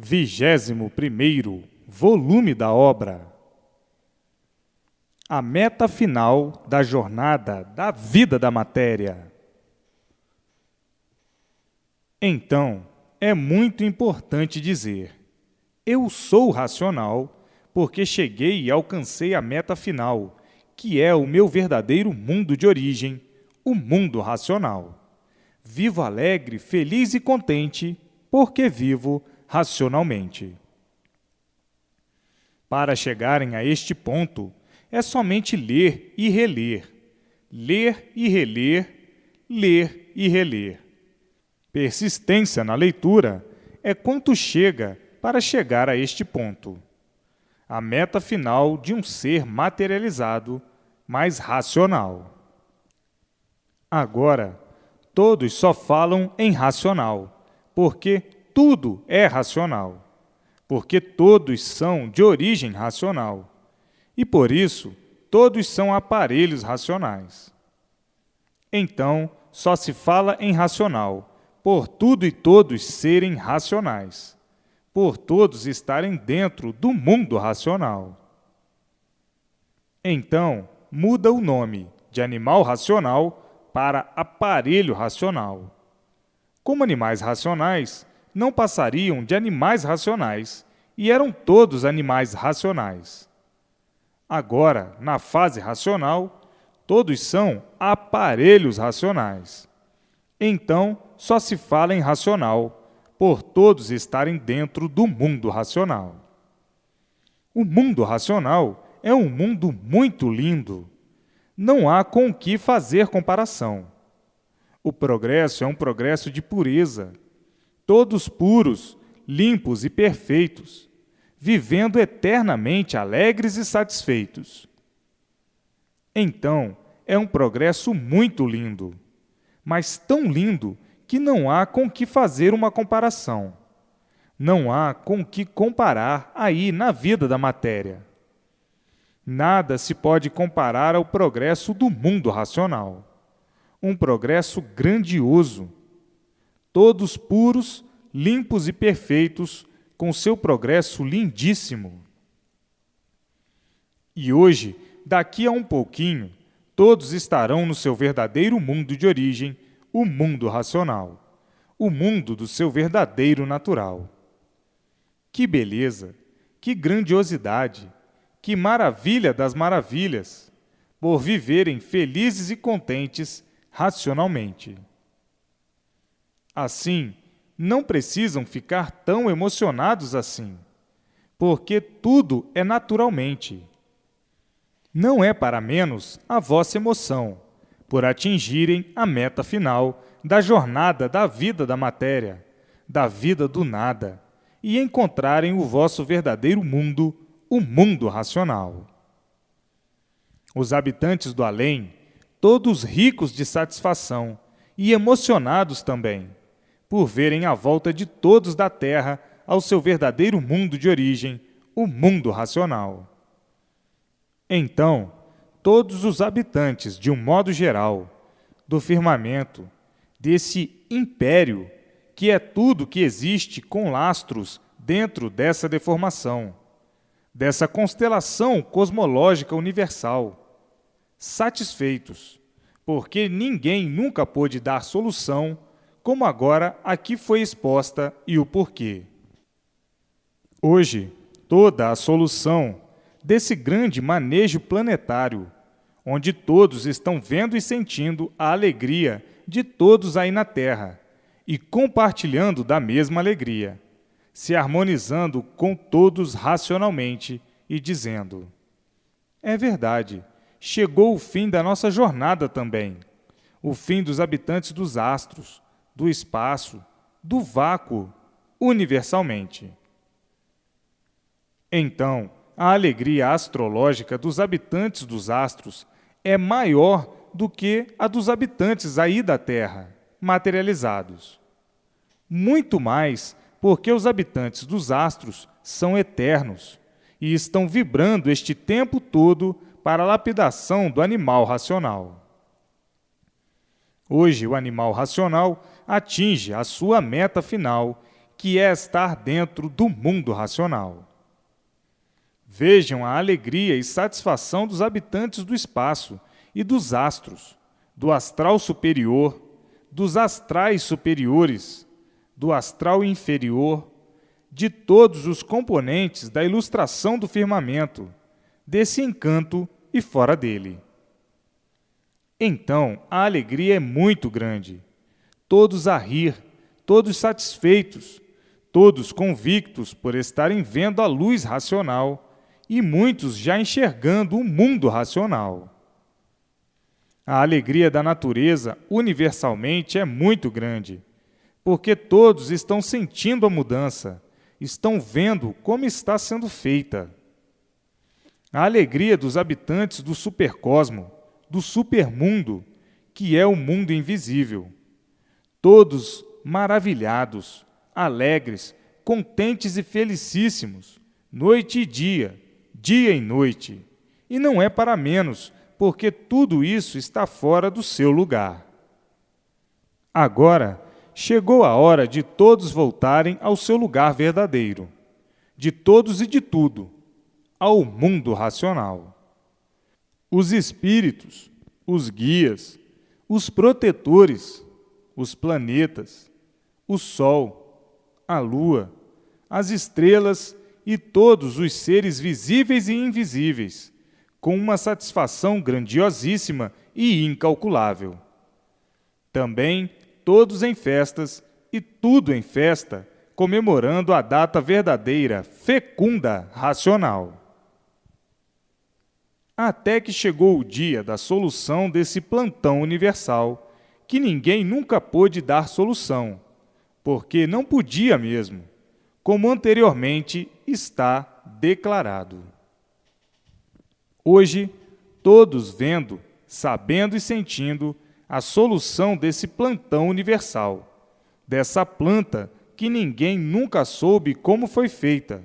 21º volume da obra. A meta final da jornada da vida da matéria. Então, é muito importante dizer: eu sou racional porque cheguei e alcancei a meta final, que é o meu verdadeiro mundo de origem, o mundo racional. Vivo alegre, feliz e contente porque vivo racionalmente. Para chegarem a este ponto, é somente ler e reler, ler e reler, ler e reler. Persistência na leitura é quanto chega para chegar a este ponto, a meta final de um ser materializado, mais racional. Agora, todos só falam em racional, porque tudo é racional, porque todos são de origem racional, e por isso todos são aparelhos racionais. Então, só se fala em racional, por tudo e todos serem racionais, por todos estarem dentro do mundo racional. Então, muda o nome de animal racional para aparelho racional. Como animais racionais, não passariam de animais racionais, e eram todos animais racionais. Agora, na fase racional, todos são aparelhos racionais. Então, só se fala em racional, por todos estarem dentro do mundo racional. O mundo racional é um mundo muito lindo. Não há com o que fazer comparação. O progresso é um progresso de pureza. Todos puros, limpos e perfeitos, vivendo eternamente alegres e satisfeitos. Então, é um progresso muito lindo, mas tão lindo que não há com que fazer uma comparação. Não há com que comparar aí na vida da matéria. Nada se pode comparar ao progresso do mundo racional. Um progresso grandioso. Todos puros, limpos e perfeitos, com seu progresso lindíssimo. E hoje, daqui a um pouquinho, todos estarão no seu verdadeiro mundo de origem, o mundo racional, o mundo do seu verdadeiro natural. Que beleza, que grandiosidade, que maravilha das maravilhas, por viverem felizes e contentes racionalmente. Assim, não precisam ficar tão emocionados assim, porque tudo é naturalmente. Não é para menos a vossa emoção, por atingirem a meta final da jornada da vida da matéria, da vida do nada, e encontrarem o vosso verdadeiro mundo, o mundo racional. Os habitantes do além, todos ricos de satisfação e emocionados também, por verem a volta de todos da Terra ao seu verdadeiro mundo de origem, o mundo racional. Então, todos os habitantes, de um modo geral, do firmamento, desse império, que é tudo que existe com lastros dentro dessa deformação, dessa constelação cosmológica universal, satisfeitos, porque ninguém nunca pôde dar solução como agora aqui foi exposta e o porquê. Hoje, toda a solução desse grande manejo planetário, onde todos estão vendo e sentindo a alegria de todos aí na Terra e compartilhando da mesma alegria, se harmonizando com todos racionalmente e dizendo: é verdade, chegou o fim da nossa jornada também, o fim dos habitantes dos astros, do espaço, do vácuo, universalmente. Então, a alegria astrológica dos habitantes dos astros é maior do que a dos habitantes aí da Terra, materializados. Muito mais, porque os habitantes dos astros são eternos e estão vibrando este tempo todo para a lapidação do animal racional. Hoje, o animal racional atinge a sua meta final, que é estar dentro do mundo racional. Vejam a alegria e satisfação dos habitantes do espaço e dos astros, do astral superior, dos astrais superiores, do astral inferior, de todos os componentes da ilustração do firmamento, desse encanto e fora dele. Então, a alegria é muito grande. Todos a rir, todos satisfeitos, todos convictos por estarem vendo a luz racional e muitos já enxergando o mundo racional. A alegria da natureza, universalmente, é muito grande, porque todos estão sentindo a mudança, estão vendo como está sendo feita. A alegria dos habitantes do supercosmo, do supermundo, que é o mundo invisível. Todos maravilhados, alegres, contentes e felicíssimos, noite e dia e noite. E não é para menos, porque tudo isso está fora do seu lugar. Agora, chegou a hora de todos voltarem ao seu lugar verdadeiro, de todos e de tudo, ao mundo racional. Os espíritos, os guias, os protetores, os planetas, o Sol, a Lua, as estrelas e todos os seres visíveis e invisíveis, com uma satisfação grandiosíssima e incalculável. Também todos em festas e tudo em festa, comemorando a data verdadeira, fecunda, racional. Até que chegou o dia da solução desse plantão universal, que ninguém nunca pôde dar solução, porque não podia mesmo, como anteriormente está declarado. Hoje, todos vendo, sabendo e sentindo a solução desse plantão universal, dessa planta que ninguém nunca soube como foi feita,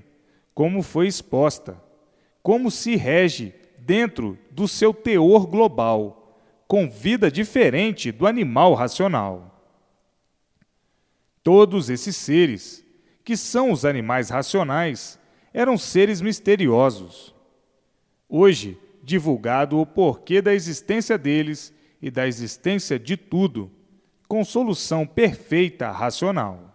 como foi exposta, como se rege dentro do seu teor global, com vida diferente do animal racional. Todos esses seres, que são os animais racionais, eram seres misteriosos. Hoje, divulgado o porquê da existência deles e da existência de tudo, com solução perfeita racional.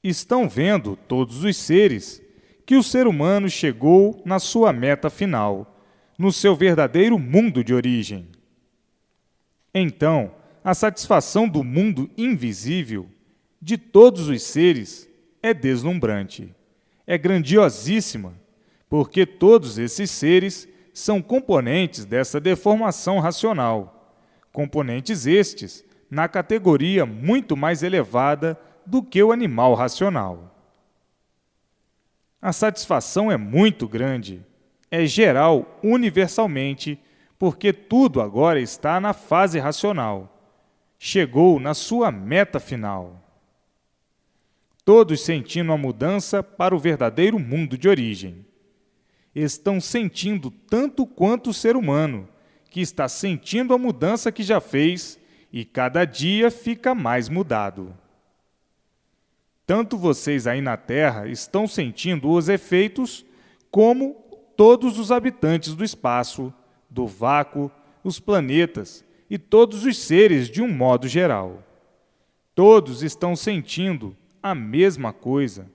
Estão vendo todos os seres que o ser humano chegou na sua meta final, no seu verdadeiro mundo de origem. Então, a satisfação do mundo invisível de todos os seres é deslumbrante, é grandiosíssima, porque todos esses seres são componentes dessa deformação racional, componentes estes na categoria muito mais elevada do que o animal racional. A satisfação é muito grande, é geral universalmente, porque tudo agora está na fase racional, chegou na sua meta final. Todos sentindo a mudança para o verdadeiro mundo de origem. Estão sentindo tanto quanto o ser humano, que está sentindo a mudança que já fez e cada dia fica mais mudado. Tanto vocês aí na Terra estão sentindo os efeitos, como todos os habitantes do espaço, do vácuo, os planetas e todos os seres de um modo geral. Todos estão sentindo a mesma coisa,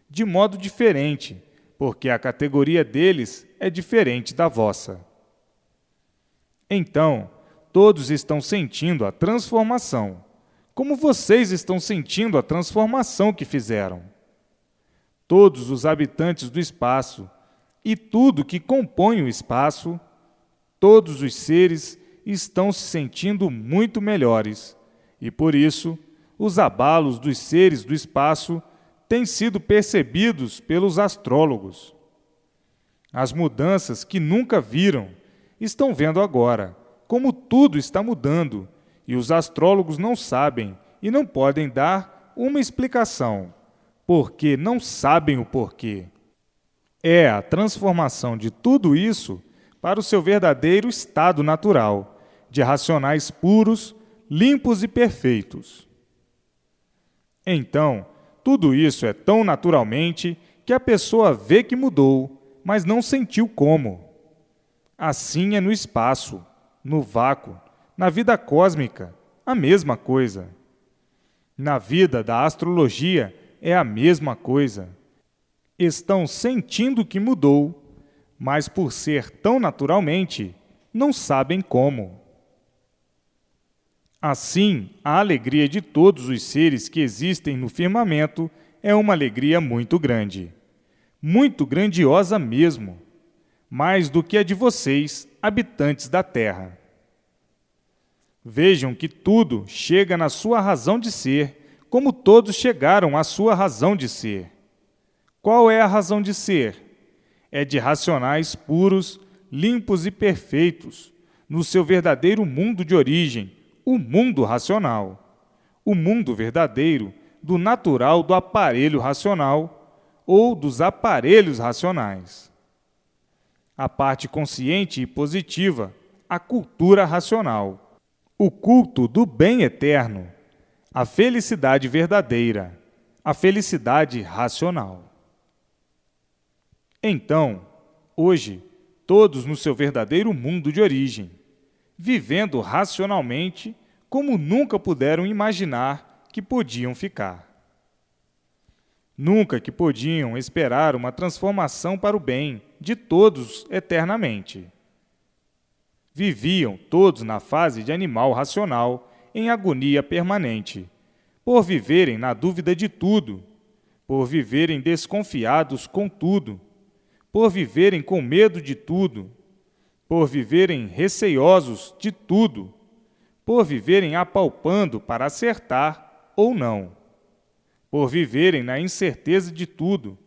de modo diferente, porque a categoria deles é diferente da vossa. Então, todos estão sentindo a transformação, como vocês estão sentindo a transformação que fizeram. Todos os habitantes do espaço e tudo que compõe o espaço, todos os seres estão se sentindo muito melhores, e por isso, os abalos dos seres do espaço têm sido percebidos pelos astrólogos. As mudanças que nunca viram estão vendo agora, como tudo está mudando, e os astrólogos não sabem e não podem dar uma explicação, porque não sabem o porquê. É a transformação de tudo isso para o seu verdadeiro estado natural, de racionais puros, limpos e perfeitos. Então, Tudo isso é tão naturalmente que a pessoa vê que mudou, mas não sentiu como. Assim é no espaço, no vácuo, na vida cósmica, a mesma coisa. Na vida da astrologia é a mesma coisa. Estão sentindo que mudou, mas por ser tão naturalmente, não sabem como. Assim, a alegria de todos os seres que existem no firmamento é uma alegria muito grande. Muito grandiosa mesmo, mais do que a de vocês, habitantes da Terra. Vejam que tudo chega na sua razão de ser, como todos chegaram à sua razão de ser. Qual é a razão de ser? É de racionais puros, limpos e perfeitos, no seu verdadeiro mundo de origem, o mundo racional. O mundo verdadeiro, do natural do aparelho racional ou dos aparelhos racionais. A parte consciente e positiva, a cultura racional. O culto do bem eterno, a felicidade verdadeira, a felicidade racional. Então, hoje, todos no seu verdadeiro mundo de origem, vivendo racionalmente como nunca puderam imaginar que podiam ficar. Nunca que podiam esperar uma transformação para o bem de todos eternamente. Viviam todos na fase de animal racional, em agonia permanente, por viverem na dúvida de tudo, por viverem desconfiados com tudo, por viverem com medo de tudo, por viverem receiosos de tudo, por viverem apalpando para acertar ou não, por viverem na incerteza de tudo,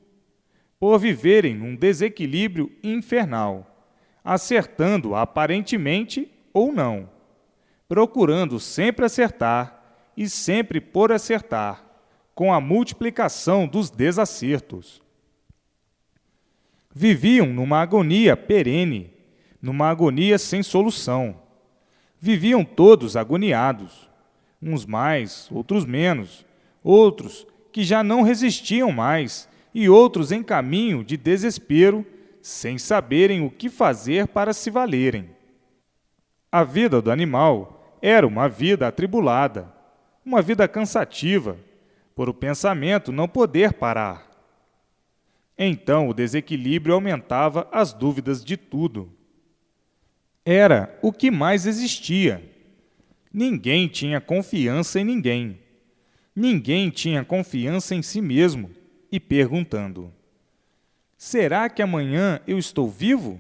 por viverem num desequilíbrio infernal, acertando aparentemente ou não, procurando sempre acertar e sempre por acertar, com a multiplicação dos desacertos. Viviam numa agonia perene, numa agonia sem solução. Viviam todos agoniados, uns mais, outros menos, outros que já não resistiam mais e outros em caminho de desespero, sem saberem o que fazer para se valerem. A vida do animal era uma vida atribulada, uma vida cansativa, por o pensamento não poder parar. Então o desequilíbrio aumentava as dúvidas de tudo. Era o que mais existia. Ninguém tinha confiança em ninguém. Ninguém tinha confiança em si mesmo e perguntando: será que amanhã eu estou vivo?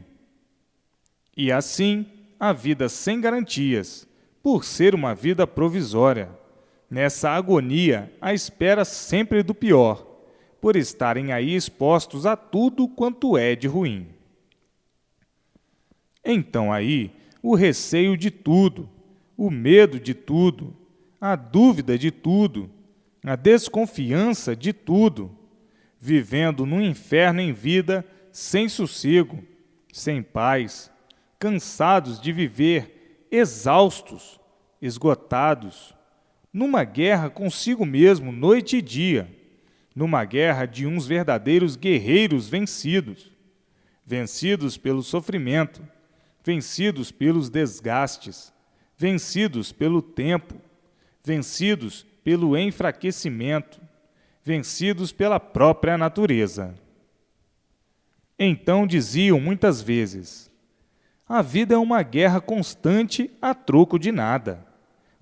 E assim, a vida sem garantias, por ser uma vida provisória, nessa agonia à espera sempre do pior, por estarem aí expostos a tudo quanto é de ruim. Então aí, o receio de tudo, o medo de tudo, a dúvida de tudo, a desconfiança de tudo, vivendo num inferno em vida, sem sossego, sem paz, cansados de viver, exaustos, esgotados, numa guerra consigo mesmo noite e dia, numa guerra de uns verdadeiros guerreiros vencidos, vencidos pelo sofrimento, vencidos pelos desgastes, vencidos pelo tempo, vencidos pelo enfraquecimento, vencidos pela própria natureza. Então diziam muitas vezes: a vida é uma guerra constante a troco de nada,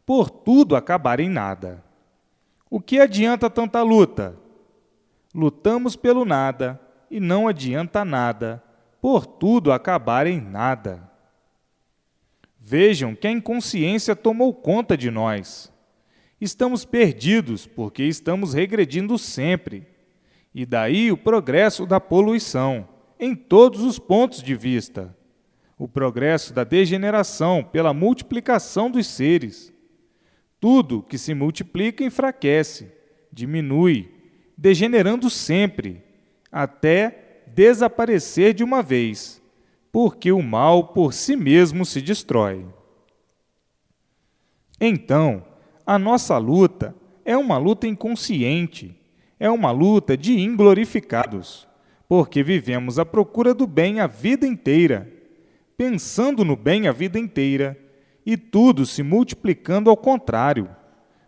por tudo acabar em nada. O que adianta tanta luta? Lutamos pelo nada e não adianta nada, por tudo acabar em nada. Vejam que a inconsciência tomou conta de nós. Estamos perdidos porque estamos regredindo sempre. E daí o progresso da poluição, em todos os pontos de vista. O progresso da degeneração pela multiplicação dos seres. Tudo que se multiplica enfraquece, diminui, degenerando sempre, até desaparecer de uma vez, porque o mal por si mesmo se destrói. Então, a nossa luta é uma luta inconsciente, É uma luta de inglorificados, porque vivemos à procura do bem a vida inteira, pensando no bem a vida inteira, e tudo se multiplicando ao contrário,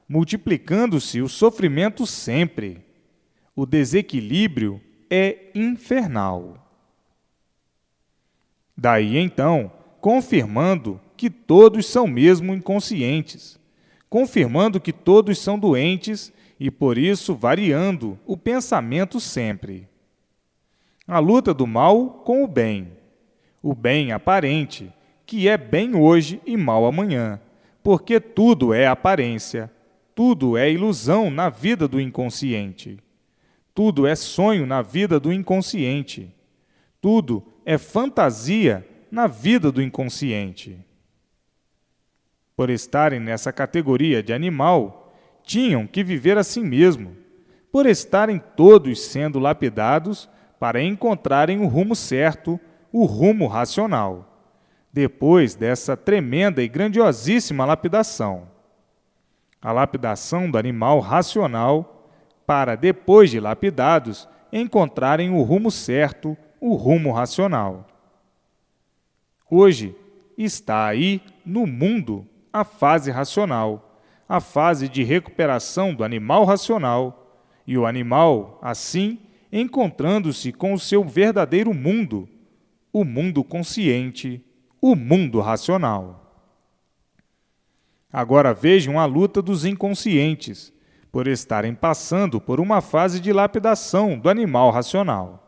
multiplicando-se o sofrimento sempre. O desequilíbrio é infernal. Daí então, confirmando que todos são mesmo inconscientes, confirmando que todos são doentes e, por isso, variando o pensamento sempre. A luta do mal com o bem aparente, que é bem hoje e mal amanhã, porque tudo é aparência, tudo é ilusão na vida do inconsciente. Tudo é sonho na vida do inconsciente. Tudo é fantasia na vida do inconsciente. Por estarem nessa categoria de animal, tinham que viver assim mesmo, por estarem todos sendo lapidados para encontrarem o rumo certo, o rumo racional, depois dessa tremenda e grandiosíssima lapidação. A lapidação do animal racional, para, depois de lapidados, encontrarem o rumo certo, o rumo racional. Hoje está aí no mundo a fase racional, a fase de recuperação do animal racional, e o animal, assim, encontrando-se com o seu verdadeiro mundo, o mundo consciente, o mundo racional. Agora vejam a luta dos inconscientes, por estarem passando por uma fase de lapidação do animal racional.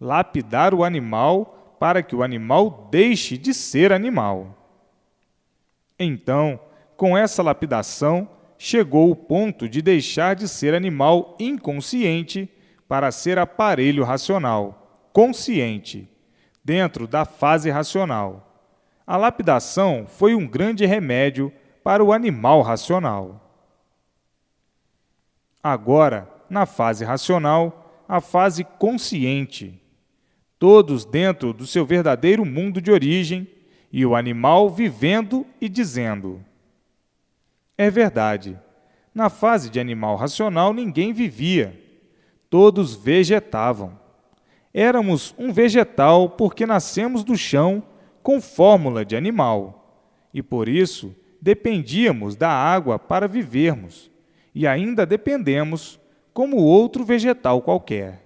Lapidar o animal para que o animal deixe de ser animal. Então, com essa lapidação, chegou o ponto de deixar de ser animal inconsciente para ser aparelho racional, consciente, dentro da fase racional. A lapidação foi um grande remédio para o animal racional. Agora, na fase racional, a fase consciente, todos dentro do seu verdadeiro mundo de origem, e o animal vivendo e dizendo: é verdade, na fase de animal racional ninguém vivia, todos vegetavam. Éramos um vegetal porque nascemos do chão com fórmula de animal, e por isso dependíamos da água para vivermos, e ainda dependemos como outro vegetal qualquer.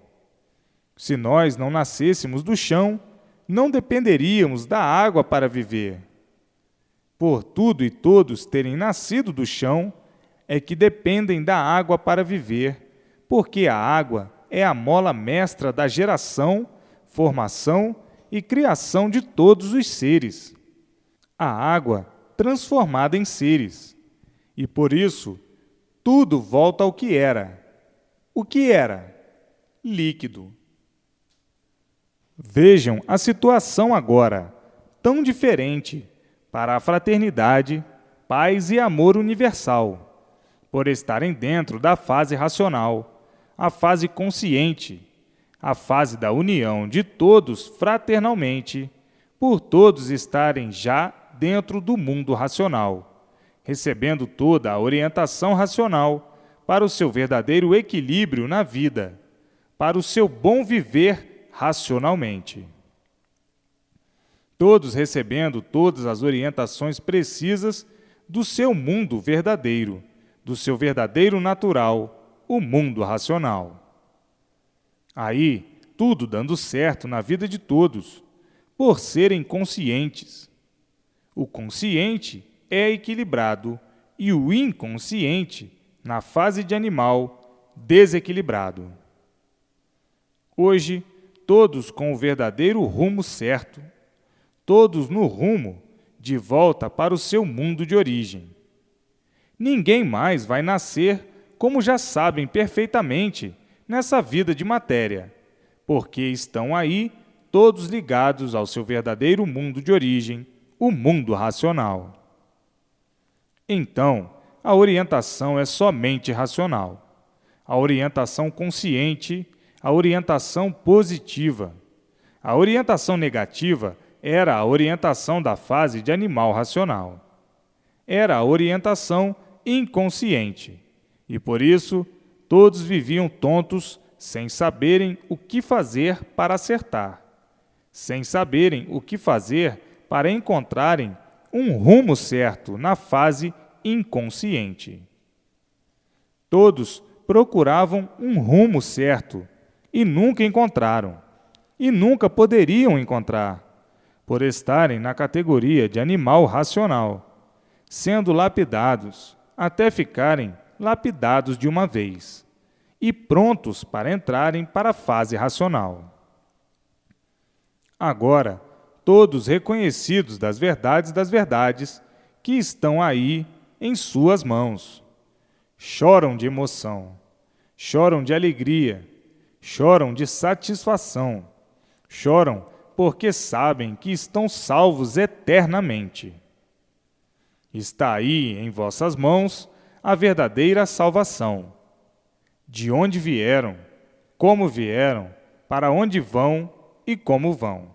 Se nós não nascêssemos do chão, não dependeríamos da água para viver. Por tudo e todos terem nascido do chão, é que dependem da água para viver, porque a água é a mola mestra da geração, formação e criação de todos os seres. A água transformada em seres. E por isso, tudo volta ao que era. O que era? Líquido. Vejam a situação agora, tão diferente, para a fraternidade, paz e amor universal, por estarem dentro da fase racional, a fase consciente, a fase da união de todos fraternalmente, por todos estarem já dentro do mundo racional, recebendo toda a orientação racional para o seu verdadeiro equilíbrio na vida, para o seu bom viver racionalmente. Todos recebendo todas as orientações precisas do seu mundo verdadeiro, do seu verdadeiro natural, o mundo racional. Aí, tudo dando certo na vida de todos, por serem conscientes. O consciente é equilibrado e o inconsciente, na fase de animal, desequilibrado. Hoje, todos com o verdadeiro rumo certo, todos no rumo de volta para o seu mundo de origem. Ninguém mais vai nascer, como já sabem perfeitamente, nessa vida de matéria, porque estão aí todos ligados ao seu verdadeiro mundo de origem, o mundo racional. Então, a orientação é somente racional. A orientação consciente, a orientação positiva. A orientação negativa era a orientação da fase de animal racional. Era a orientação inconsciente. E por isso, todos viviam tontos, sem saberem o que fazer para acertar, sem saberem o que fazer para encontrarem um rumo certo na fase inconsciente. Todos procuravam um rumo certo e nunca encontraram, e nunca poderiam encontrar, por estarem na categoria de animal racional, sendo lapidados até ficarem lapidados de uma vez e prontos para entrarem para a fase racional. Agora, todos reconhecidos das verdades que estão aí em suas mãos, choram de emoção, choram de alegria, choram de satisfação, choram porque sabem que estão salvos eternamente. Está aí em vossas mãos a verdadeira salvação. De onde vieram, como vieram, para onde vão e como vão.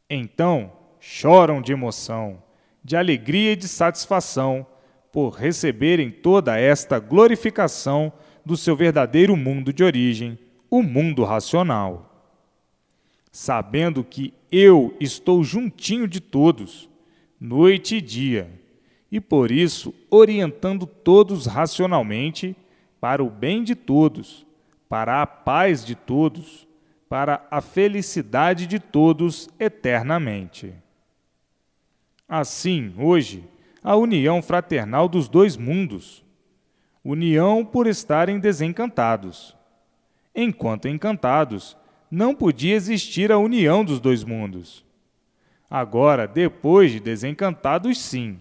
Então, choram de emoção, de alegria e de satisfação por receberem toda esta glorificação do seu verdadeiro mundo de origem, o mundo racional. Sabendo que eu estou juntinho de todos, noite e dia, e por isso orientando todos racionalmente para o bem de todos, para a paz de todos, para a felicidade de todos eternamente. Assim, hoje, a união fraternal dos dois mundos, união por estarem desencantados. Enquanto encantados, não podia existir a união dos dois mundos. Agora, depois de desencantados, sim,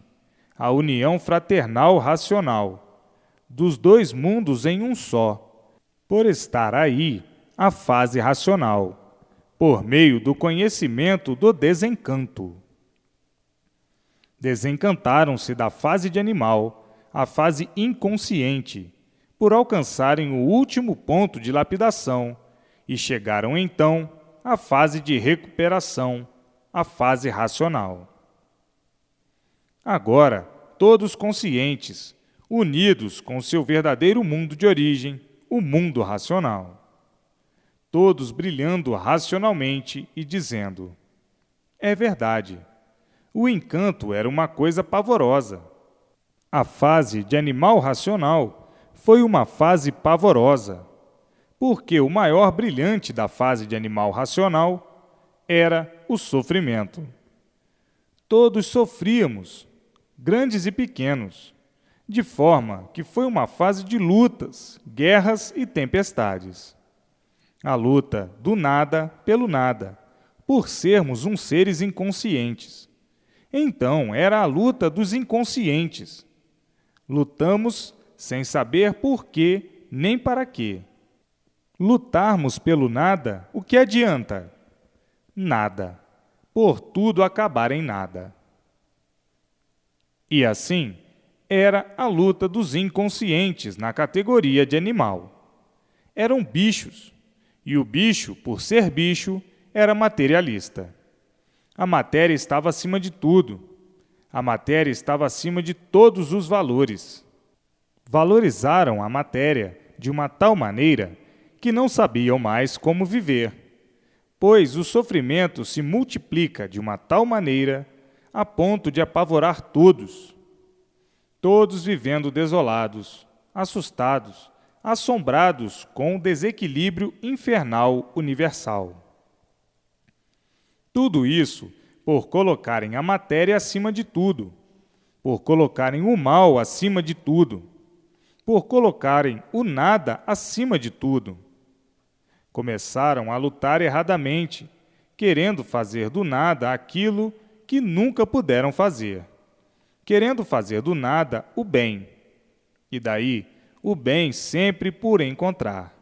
a união fraternal racional, dos dois mundos em um só, por estar aí a fase racional, por meio do conhecimento do desencanto. Desencantaram-se da fase de animal, a fase inconsciente, por alcançarem o último ponto de lapidação, e chegaram então à fase de recuperação, a fase racional. Agora, todos conscientes, unidos com seu verdadeiro mundo de origem, o mundo racional. Todos brilhando racionalmente e dizendo: é verdade, o encanto era uma coisa pavorosa. A fase de animal racional foi uma fase pavorosa, porque o maior brilhante da fase de animal racional era o sofrimento. Todos sofríamos, grandes e pequenos, de forma que foi uma fase de lutas, guerras e tempestades. A luta do nada pelo nada, por sermos uns seres inconscientes. Então, era a luta dos inconscientes. Lutamos sem saber por quê nem para quê. Lutarmos pelo nada, o que adianta? Nada, por tudo acabar em nada. E assim, era a luta dos inconscientes na categoria de animal. Eram bichos, e o bicho, por ser bicho, era materialista. A matéria estava acima de tudo. A matéria estava acima de todos os valores. Valorizaram a matéria de uma tal maneira que não sabiam mais como viver, pois o sofrimento se multiplica de uma tal maneira a ponto de apavorar todos. Todos vivendo desolados, assustados, assombrados com o desequilíbrio infernal universal. Tudo isso por colocarem a matéria acima de tudo, por colocarem o mal acima de tudo, por colocarem o nada acima de tudo. Começaram a lutar erradamente, querendo fazer do nada aquilo que nunca puderam fazer, querendo fazer do nada o bem, e daí o bem sempre por encontrar,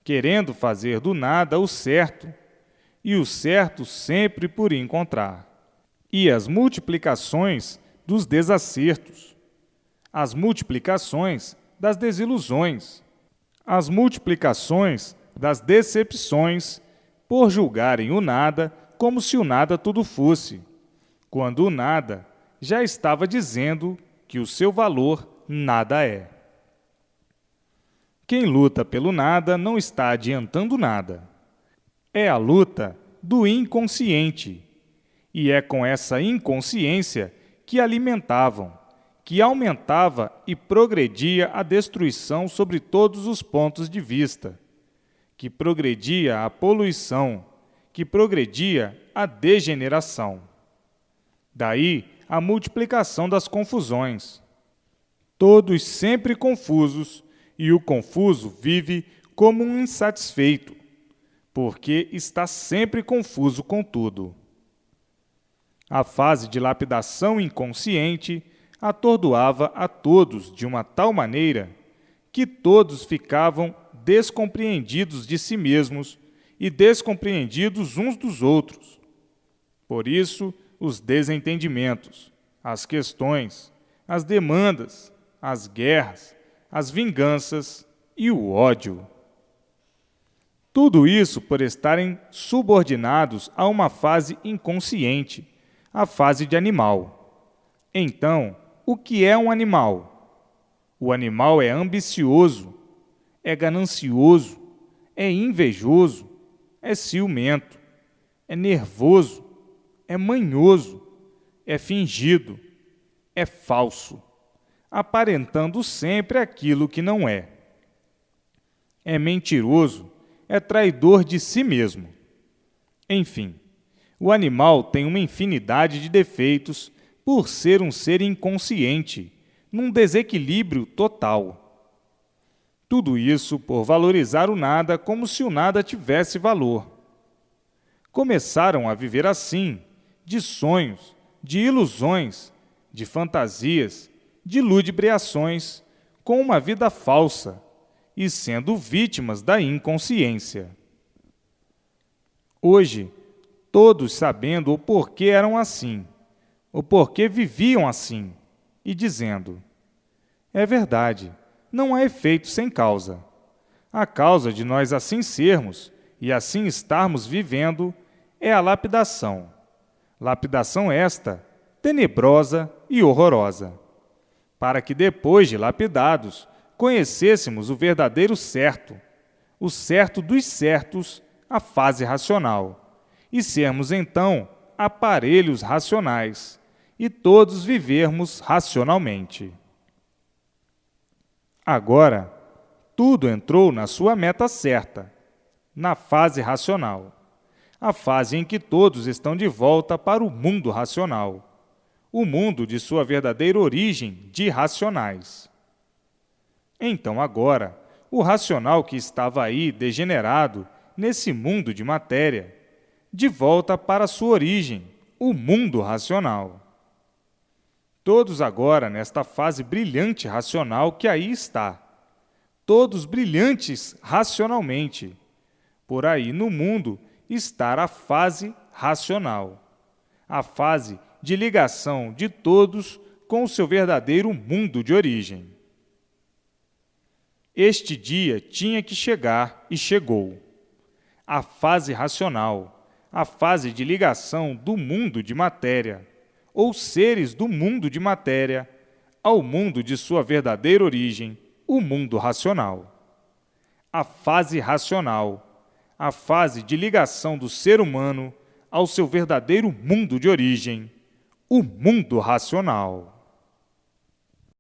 querendo fazer do nada o certo, e o certo sempre por encontrar, e as multiplicações dos desacertos, as multiplicações das desilusões, as multiplicações das decepções, por julgarem o nada como se o nada tudo fosse, quando o nada já estava dizendo que o seu valor nada é. Quem luta pelo nada não está adiantando nada. É a luta do inconsciente. E é com essa inconsciência que alimentavam, que aumentava e progredia a destruição sobre todos os pontos de vista, que progredia a poluição, que progredia a degeneração. Daí a multiplicação das confusões. Todos sempre confusos, e o confuso vive como um insatisfeito, porque está sempre confuso com tudo. A fase de lapidação inconsciente atordoava a todos de uma tal maneira que todos ficavam descompreendidos de si mesmos e descompreendidos uns dos outros. Por isso, os desentendimentos, as questões, as demandas, as guerras, as vinganças e o ódio. Tudo isso por estarem subordinados a uma fase inconsciente, a fase de animal. Então, o que é um animal? O animal é ambicioso, é ganancioso, é invejoso, é ciumento, é nervoso, é manhoso, é fingido, é falso, aparentando sempre aquilo que não é. É mentiroso, é traidor de si mesmo. Enfim, o animal tem uma infinidade de defeitos por ser um ser inconsciente, num desequilíbrio total. Tudo isso por valorizar o nada como se o nada tivesse valor. Começaram a viver assim, de sonhos, de ilusões, de fantasias, de ludibriações, com uma vida falsa e sendo vítimas da inconsciência. Hoje, todos sabendo o porquê eram assim, o porquê viviam assim, e dizendo: é verdade, não há efeito sem causa. A causa de nós assim sermos e assim estarmos vivendo é a lapidação. Lapidação esta, tenebrosa e horrorosa. Para que depois de lapidados, conhecêssemos o verdadeiro certo, o certo dos certos, a fase racional, e sermos então aparelhos racionais, e todos vivermos racionalmente. Agora, tudo entrou na sua meta certa, na fase racional, a fase em que todos estão de volta para o mundo racional, o mundo de sua verdadeira origem de racionais. Então agora, o racional que estava aí degenerado nesse mundo de matéria, de volta para sua origem, o mundo racional. Todos agora nesta fase brilhante racional que aí está, todos brilhantes racionalmente. Por aí no mundo estar a fase racional, a fase de ligação de todos com o seu verdadeiro mundo de origem. Este dia tinha que chegar e chegou. A fase racional, a fase de ligação do mundo de matéria, ou seres do mundo de matéria, ao mundo de sua verdadeira origem, o mundo racional. A fase racional, a fase de ligação do ser humano ao seu verdadeiro mundo de origem, o mundo racional.